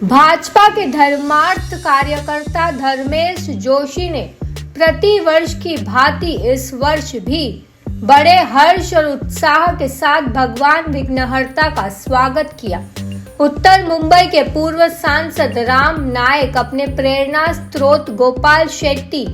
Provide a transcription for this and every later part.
भाजपा के धर्मार्थ कार्यकर्ता धर्मेश जोशी ने प्रतिवर्ष की भांति इस वर्ष भी बड़े हर्ष और उत्साह के साथ भगवान विघ्नहर्ता का स्वागत किया। उत्तर मुंबई के पूर्व सांसद राम नायक अपने प्रेरणा स्रोत गोपाल शेट्टी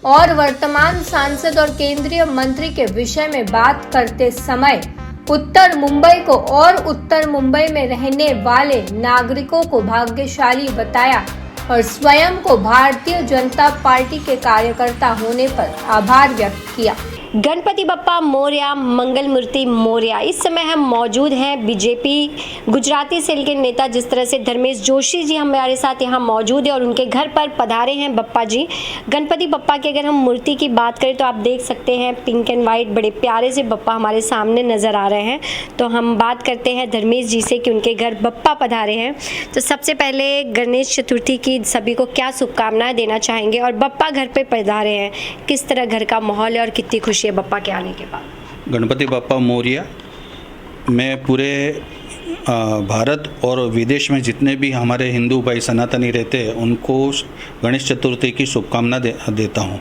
और वर्तमान सांसद और केंद्रीय मंत्री के विषय में बात करते समय उत्तर मुंबई को और उत्तर मुंबई में रहने वाले नागरिकों को भाग्यशाली बताया और स्वयं को भारतीय जनता पार्टी के कार्यकर्ता होने पर आभार व्यक्त किया। गणपति बप्पा मोरया, मंगल मूर्ति मोरया। इस समय हम मौजूद हैं बीजेपी गुजराती सेल के नेता जिस तरह से धर्मेश जोशी जी हमारे साथ यहाँ मौजूद है और उनके घर पर पधारे हैं बप्पा जी। गणपति बप्पा की अगर हम मूर्ति की बात करें तो आप देख सकते हैं पिंक एंड वाइट बड़े प्यारे से बप्पा हमारे सामने नज़र आ रहे हैं। तो हम बात करते हैं धर्मेश जी से कि उनके घर बप्पा पधारे हैं। तो सबसे पहले गणेश चतुर्थी की सभी को क्या शुभकामनाएँ देना चाहेंगे और बप्पा घर पर पधारे हैं, किस तरह घर का माहौल है और कितनी खुशी बप्पा के आने के बाद? गणपति बप्पा मोरया। मैं पूरे भारत और विदेश में जितने भी हमारे हिंदू भाई सनातनी रहते हैं उनको गणेश चतुर्थी की शुभकामना देता हूँ।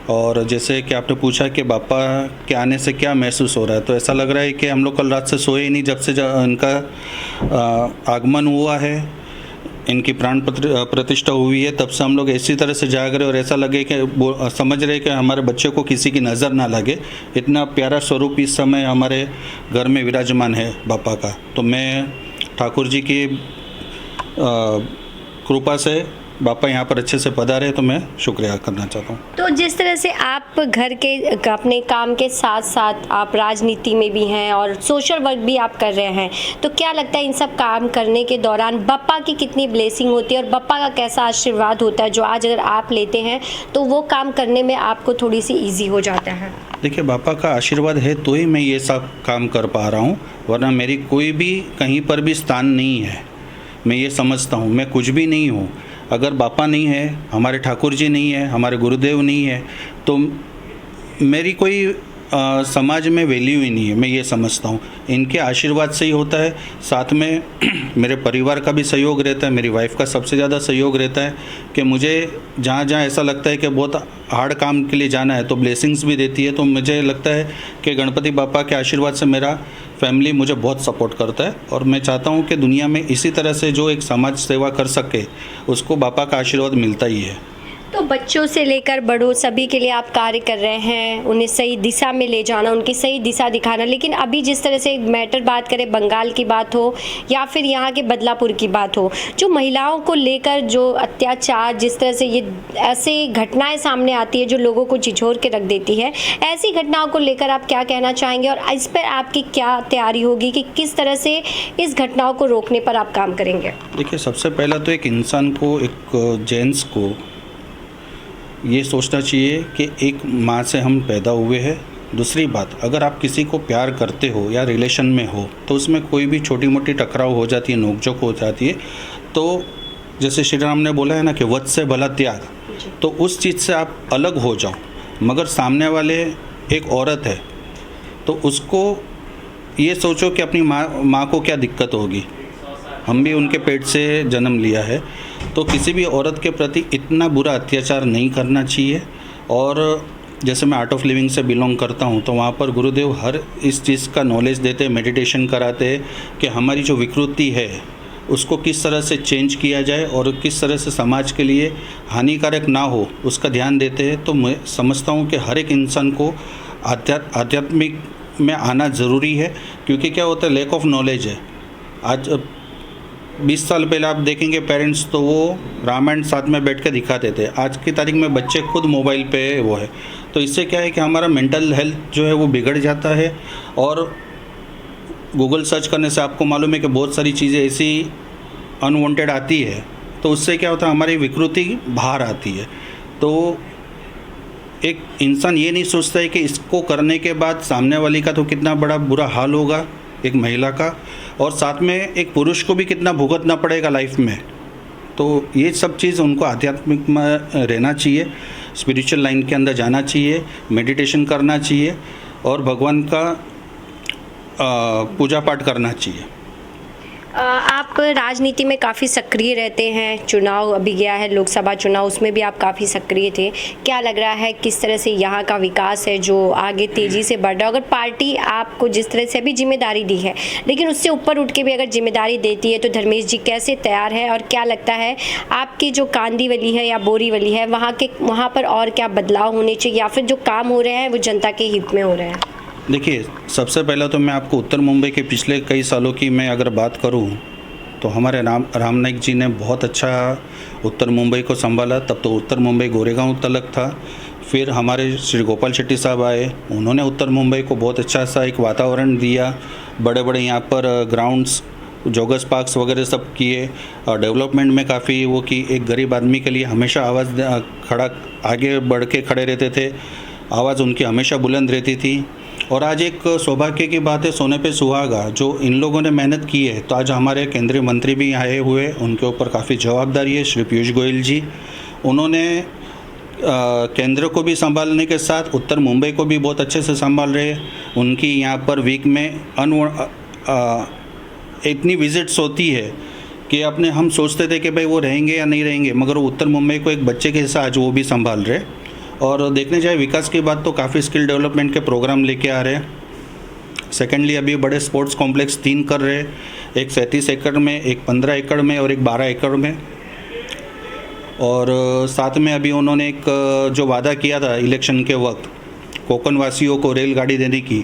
और जैसे कि आपने पूछा कि बापा के आने से क्या महसूस हो रहा है, तो ऐसा लग रहा है कि हम लोग कल रात से सोए ही नहीं। जब से इनका आगमन हुआ है, इनकी प्राण प्रतिष्ठा हुई है, तब से हम लोग इसी तरह से जाग रहे और ऐसा लगे कि समझ रहे कि हमारे बच्चे को किसी की नज़र ना लगे। इतना प्यारा स्वरूप इस समय हमारे घर में विराजमान है बापा का। तो मैं ठाकुर जी की कृपा से बापा यहाँ पर अच्छे से पधारे तो मैं शुक्रिया करना चाहता हूँ। तो जिस तरह से आप घर के अपने काम के साथ साथ आप राजनीति में भी हैं और सोशल वर्क भी आप कर रहे हैं, तो क्या लगता है इन सब काम करने के दौरान बप्पा की कितनी ब्लेसिंग होती है और बप्पा का कैसा आशीर्वाद होता है जो आज अगर आप लेते हैं तो वो काम करने में आपको थोड़ी सी ईजी हो जाता है? देखिए, बापा का आशीर्वाद है तो ही मैं ये सब काम कर पा रहा हूँ, वरना मेरी कोई भी कहीं पर भी स्थान नहीं है। मैं ये समझता हूँ मैं कुछ भी नहीं हूँ। अगर बापा नहीं है, हमारे ठाकुर जी नहीं है, हमारे गुरुदेव नहीं है, तो मेरी कोई समाज में वैल्यू ही नहीं है। मैं ये समझता हूँ इनके आशीर्वाद से ही होता है। साथ में मेरे परिवार का भी सहयोग रहता है, मेरी वाइफ का सबसे ज़्यादा सहयोग रहता है कि मुझे जहाँ जहाँ ऐसा लगता है कि बहुत हार्ड काम के लिए जाना है तो ब्लेसिंग्स भी देती है। तो मुझे लगता है कि गणपति बापा के आशीर्वाद से मेरा फैमिली मुझे बहुत सपोर्ट करता है और मैं चाहता हूँ कि दुनिया में इसी तरह से जो एक समाज सेवा कर सके उसको बापा का आशीर्वाद मिलता ही है। तो बच्चों से लेकर बड़ों सभी के लिए आप कार्य कर रहे हैं, उन्हें सही दिशा में ले जाना, उनकी सही दिशा दिखाना। लेकिन अभी जिस तरह से मैटर बात करें, बंगाल की बात हो या फिर यहाँ के बदलापुर की बात हो, जो महिलाओं को लेकर जो अत्याचार, जिस तरह से ये ऐसी घटनाएं सामने आती है जो लोगों को झिझोर के रख देती है, ऐसी घटनाओं को लेकर आप क्या कहना चाहेंगे और इस पर आपकी क्या तैयारी होगी कि किस तरह से इस घटनाओं को रोकने पर आप काम करेंगे? देखिए, सबसे पहला तो एक इंसान को, एक जेंट्स को ये सोचना चाहिए कि एक माँ से हम पैदा हुए हैं। दूसरी बात, अगर आप किसी को प्यार करते हो या रिलेशन में हो तो उसमें कोई भी छोटी मोटी टकराव हो जाती है, नोकझोंक हो जाती है। तो जैसे श्री राम ने बोला है ना कि वध से भला त्याग, तो उस चीज़ से आप अलग हो जाओ। मगर सामने वाले एक औरत है तो उसको ये सोचो कि अपनी माँ को क्या दिक्कत होगी। हम भी उनके पेट से जन्म लिया है, तो किसी भी औरत के प्रति इतना बुरा अत्याचार नहीं करना चाहिए। और जैसे मैं आर्ट ऑफ लिविंग से बिलोंग करता हूँ तो वहाँ पर गुरुदेव हर इस चीज़ का नॉलेज देते, मेडिटेशन कराते हैं कि हमारी जो विकृति है उसको किस तरह से चेंज किया जाए और किस तरह से समाज के लिए हानिकारक ना हो उसका ध्यान देते हैं। तो मैं समझता हूँ कि हर एक इंसान को आध्यात्मिक में आना ज़रूरी है, क्योंकि क्या होता है, लैक ऑफ नॉलेज है। आज 20 साल पहले आप देखेंगे पेरेंट्स तो वो रामायण साथ में बैठ के दिखाते थे। आज की तारीख में बच्चे खुद मोबाइल पे वो है। तो इससे क्या है कि हमारा मेंटल हेल्थ जो है वो बिगड़ जाता है। और गूगल सर्च करने से आपको मालूम है कि बहुत सारी चीज़ें ऐसी अनवांटेड आती है, तो उससे क्या होता है, हमारी विकृति बाहर आती है। तो एक इंसान ये नहीं सोचता है कि इसको करने के बाद सामने वाली का तो कितना बड़ा बुरा हाल होगा, एक महिला का, और साथ में एक पुरुष को भी कितना भुगतना पड़ेगा लाइफ में। तो ये सब चीज़ उनको आध्यात्मिक में रहना चाहिए, स्पिरिचुअल लाइन के अंदर जाना चाहिए, मेडिटेशन करना चाहिए और भगवान का पूजा पाठ करना चाहिए। आप राजनीति में काफ़ी सक्रिय रहते हैं, चुनाव अभी गया है लोकसभा चुनाव, उसमें भी आप काफ़ी सक्रिय थे। क्या लग रहा है किस तरह से यहाँ का विकास है जो आगे तेज़ी से बढ़ रहा है? अगर पार्टी आपको जिस तरह से अभी जिम्मेदारी दी है, लेकिन उससे ऊपर उठ के भी अगर जिम्मेदारी देती है तो धर्मेश जी कैसे तैयार है? और क्या लगता है आपकी जो कांदीवली है या बोरीवली है वहाँ पर और क्या बदलाव होने चाहिए, या फिर जो काम हो रहे हैं वो जनता के हित में हो रहे हैं? देखिए, सबसे पहला तो मैं आपको उत्तर मुंबई के पिछले कई सालों की मैं अगर बात करूं तो हमारे राम नाईक जी ने बहुत अच्छा उत्तर मुंबई को संभाला। तब तो उत्तर मुंबई गोरेगांव तलक था। फिर हमारे श्री गोपाल शेट्टी साहब आए, उन्होंने उत्तर मुंबई को बहुत अच्छा सा एक वातावरण दिया। बड़े बड़े यहाँ पर ग्राउंड्स, जोगस पार्क्स वगैरह सब किए और डेवलपमेंट में काफ़ी वो की। एक गरीब आदमी के लिए हमेशा आवाज़ आगे बढ़ के खड़े रहते थे, आवाज़ उनकी हमेशा बुलंद रहती थी। और आज एक सौभाग्य की बात है, सोने पे सुहागा, जो इन लोगों ने मेहनत की है। तो आज हमारे केंद्रीय मंत्री भी आए हुए, उनके ऊपर काफ़ी जवाबदारी है, श्री पीयूष गोयल जी। उन्होंने केंद्र को भी संभालने के साथ उत्तर मुंबई को भी बहुत अच्छे से संभाल रहे। उनकी यहाँ पर वीक में इतनी विजिट्स होती है कि अपने हम सोचते थे कि भाई वो रहेंगे या नहीं रहेंगे, मगर उत्तर मुंबई को एक बच्चे के हिस्सा आज वो भी संभाल रहे। और देखने जाए विकास की बात तो काफ़ी स्किल डेवलपमेंट के प्रोग्राम लेके आ रहे हैं। सेकेंडली अभी बड़े स्पोर्ट्स कॉम्प्लेक्स 3 कर रहे हैं, एक 37 एकड़ में, एक 15 एकड़ में और एक 12 एकड़ में। और साथ में अभी उन्होंने एक जो वादा किया था इलेक्शन के वक्त कोकण वासियों को रेलगाड़ी देने की,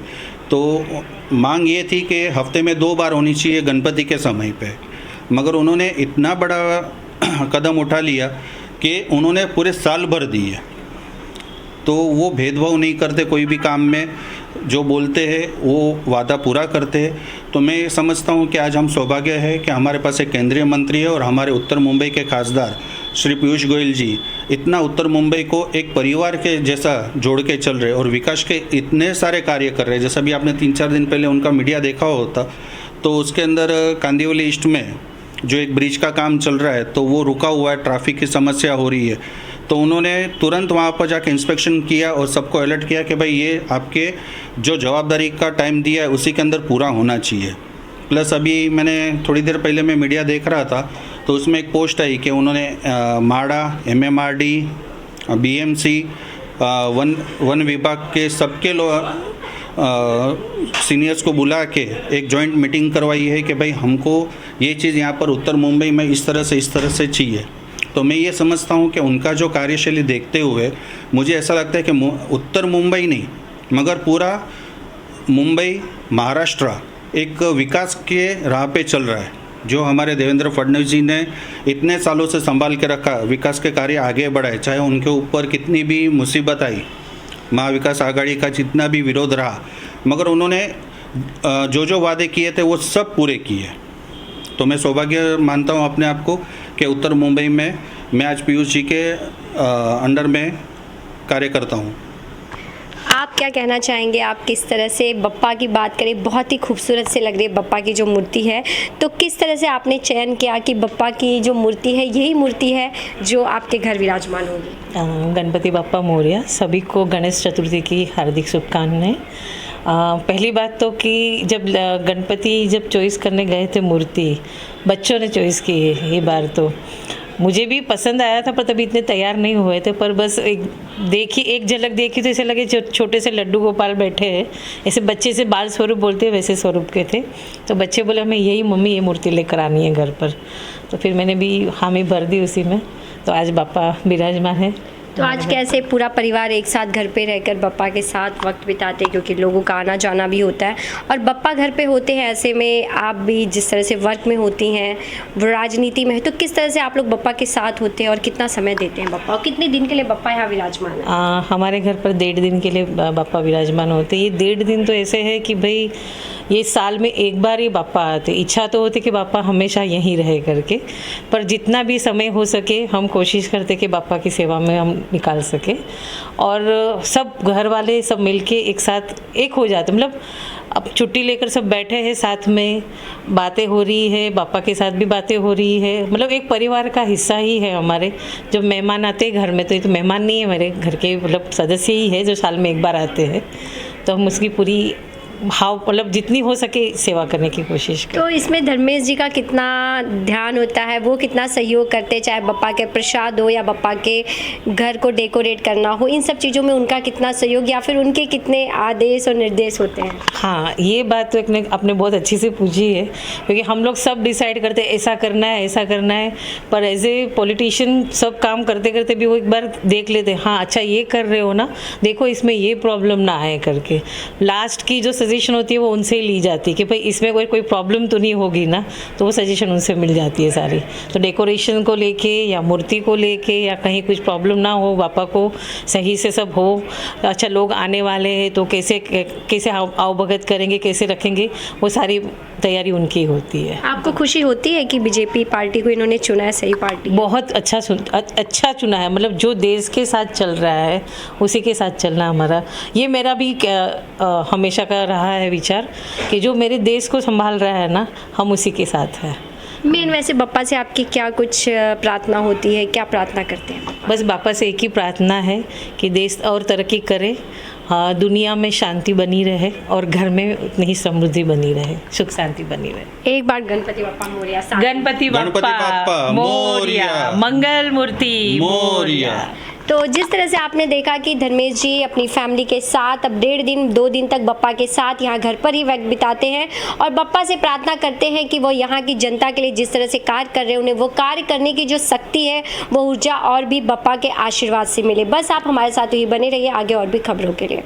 तो मांग ये थी कि हफ्ते में 2 बार होनी चाहिए गणपति के समय पे, मगर उन्होंने इतना बड़ा कदम उठा लिया कि उन्होंने पूरे साल भर दिए। तो वो भेदभाव नहीं करते कोई भी काम में, जो बोलते हैं वो वादा पूरा करते हैं। तो मैं ये समझता हूँ कि आज हम सौभाग्य है कि हमारे पास एक केंद्रीय मंत्री है और हमारे उत्तर मुंबई के खासदार श्री पीयूष गोयल जी इतना उत्तर मुंबई को एक परिवार के जैसा जोड़ के चल रहे और विकास के इतने सारे कार्य कर रहे हैं। जैसा भी आपने 3-4 दिन पहले उनका मीडिया देखा होता, तो उसके अंदर कांदिवली ईस्ट में जो एक ब्रिज का काम चल रहा है तो वो रुका हुआ है, ट्रैफिक की समस्या हो रही है। तो उन्होंने तुरंत वहाँ पर जाके इंस्पेक्शन किया और सबको अलर्ट किया कि भाई ये आपके जो जवाबदारी का टाइम दिया है उसी के अंदर पूरा होना चाहिए। प्लस अभी मैंने थोड़ी देर पहले मैं मीडिया देख रहा था तो उसमें एक पोस्ट आई कि उन्होंने माड़ा, MMRD, BMC, वन विभाग के सबके सीनियर्स को बुला के एक जॉइंट मीटिंग करवाई है कि भाई हमको ये चीज़ यहाँ पर उत्तर मुंबई में इस तरह से चाहिए। तो मैं ये समझता हूँ कि उनका जो कार्यशैली देखते हुए मुझे ऐसा लगता है कि उत्तर मुंबई नहीं मगर पूरा मुंबई, महाराष्ट्र एक विकास के राह पे चल रहा है। जो हमारे देवेंद्र फडणवीस जी ने इतने सालों से संभाल के रखा, विकास के कार्य आगे बढ़ाए, चाहे उनके ऊपर कितनी भी मुसीबत आई, महाविकास आघाड़ी का जितना भी विरोध रहा, मगर उन्होंने जो वादे किए थे वो सब पूरे किए। तो मैं सौभाग्य मानता हूँ अपने आप को कि उत्तर मुंबई में मैं आज पीयूष जी के अंडर में कार्य करता हूँ। आप क्या कहना चाहेंगे? आप किस तरह से बप्पा की बात करें, बहुत ही खूबसूरत से लग रही है बप्पा की जो मूर्ति है, तो किस तरह से आपने चयन किया कि बप्पा की जो मूर्ति है यही मूर्ति है जो आपके घर विराजमान होगी? गणपति बप्पा मोरया। सभी को गणेश चतुर्थी की हार्दिक शुभकामनाएं। पहली बात तो कि जब गणपति जब चॉइस करने गए थे मूर्ति, बच्चों ने चॉइस की है ये बार, तो मुझे भी पसंद आया था पर तभी इतने तैयार नहीं हुए थे। पर बस एक झलक देखी तो ऐसे लगे छोटे से लड्डू गोपाल बैठे हैं, ऐसे बच्चे से बाल स्वरूप बोलते हैं वैसे स्वरूप के थे। तो बच्चे बोले हमें यही मम्मी ये मूर्ति लेकर आनी है घर पर, तो फिर मैंने भी हामी भर दी उसी में। तो आज बप्पा विराजमान है। तो आज कैसे पूरा परिवार एक साथ घर पे रहकर बप्पा के साथ वक्त बिताते हैं, क्योंकि लोगों का आना जाना भी होता है और बप्पा घर पे होते हैं, ऐसे में आप भी जिस तरह से वर्क में होती हैं, राजनीति में है, तो किस तरह से आप लोग बप्पा के साथ होते हैं और कितना समय देते हैं बप्पा, और कितने दिन के लिए बप्पा यहाँ विराजमान है? हमारे घर पर 1.5 दिन के लिए बप्पा विराजमान होते हैं। ये 1.5 दिन तो ऐसे है कि भाई ये साल में एक बार ही बापा आते। इच्छा तो होती कि बापा हमेशा यहीं रहे करके, पर जितना भी समय हो सके हम कोशिश करते कि बापा की सेवा में हम निकाल सके। और सब घर वाले सब मिलके एक साथ एक हो जाते, मतलब अब छुट्टी लेकर सब बैठे हैं, साथ में बातें हो रही है, बापा के साथ भी बातें हो रही है, मतलब एक परिवार का हिस्सा ही है हमारे। जब मेहमान आते हैं घर में, तो ये तो मेहमान नहीं है, मेरे घर के मतलब सदस्य ही है जो साल में एक बार आते हैं, तो हम उसकी पूरी भाव मतलब जितनी हो सके सेवा करने की कोशिश करें। तो इसमें धर्मेश जी का कितना ध्यान होता है, वो कितना सहयोग करते हैं, चाहे बप्पा के प्रसाद हो या बप्पा के घर को डेकोरेट करना हो, इन सब चीज़ों में उनका कितना सहयोग या फिर उनके कितने आदेश और निर्देश होते हैं? हाँ, ये बात तो आपने बहुत अच्छी से पूछी है, क्योंकि हम लोग सब डिसाइड करते हैं ऐसा करना है ऐसा करना है, पर एज ए पॉलिटिशियन सब काम करते करते भी वो एक बार देख लेते हैं, हाँ अच्छा ये कर रहे हो ना, देखो इसमें ये प्रॉब्लम ना आए करके। लास्ट की जो सजेशन होती है वो उनसे ही ली जाती है कि भाई इसमें कोई प्रॉब्लम तो नहीं होगी ना, तो वो सजेशन उनसे मिल जाती है सारी। तो डेकोरेशन को लेके या मूर्ति को लेके या कहीं कुछ प्रॉब्लम ना हो, बापा को सही से सब हो, अच्छा लोग आने वाले हैं तो कैसे आवभगत करेंगे, कैसे रखेंगे, वो सारी तैयारी उनकी होती है। आपको खुशी होती है कि बीजेपी पार्टी को इन्होंने चुना है, सही पार्टी? बहुत अच्छा चुना है, मतलब जो देश के साथ चल रहा है उसी के साथ चलना हमारा, ये मेरा भी हमेशा का रहा है विचार कि जो मेरे देश को संभाल रहा है ना, हम उसी के साथ हैं। मेन वैसे बप्पा से आपकी क्या कुछ प्रार्थना होती है, क्या प्रार्थना करते हैं? बस बापा से एक ही प्रार्थना है कि देश और तरक्की करे, दुनिया में शांति बनी रहे और घर में उतनी ही समृद्धि बनी रहे, सुख शांति बनी रहे। एक बार गणपति बप्पा मोरिया। गणपति बप्पा मोरिया, मंगल मूर्ति मोरिया। तो जिस तरह से आपने देखा कि धर्मेश जी अपनी फैमिली के साथ अब 2 दिन तक बप्पा के साथ यहाँ घर पर ही वक्त बिताते हैं और बप्पा से प्रार्थना करते हैं कि वो यहाँ की जनता के लिए जिस तरह से कार्य कर रहे हैं, उन्हें वो कार्य करने की जो शक्ति है, वो ऊर्जा और भी बप्पा के आशीर्वाद से मिले। बस आप हमारे साथ ही बने रहिए आगे और भी खबरों के लिए।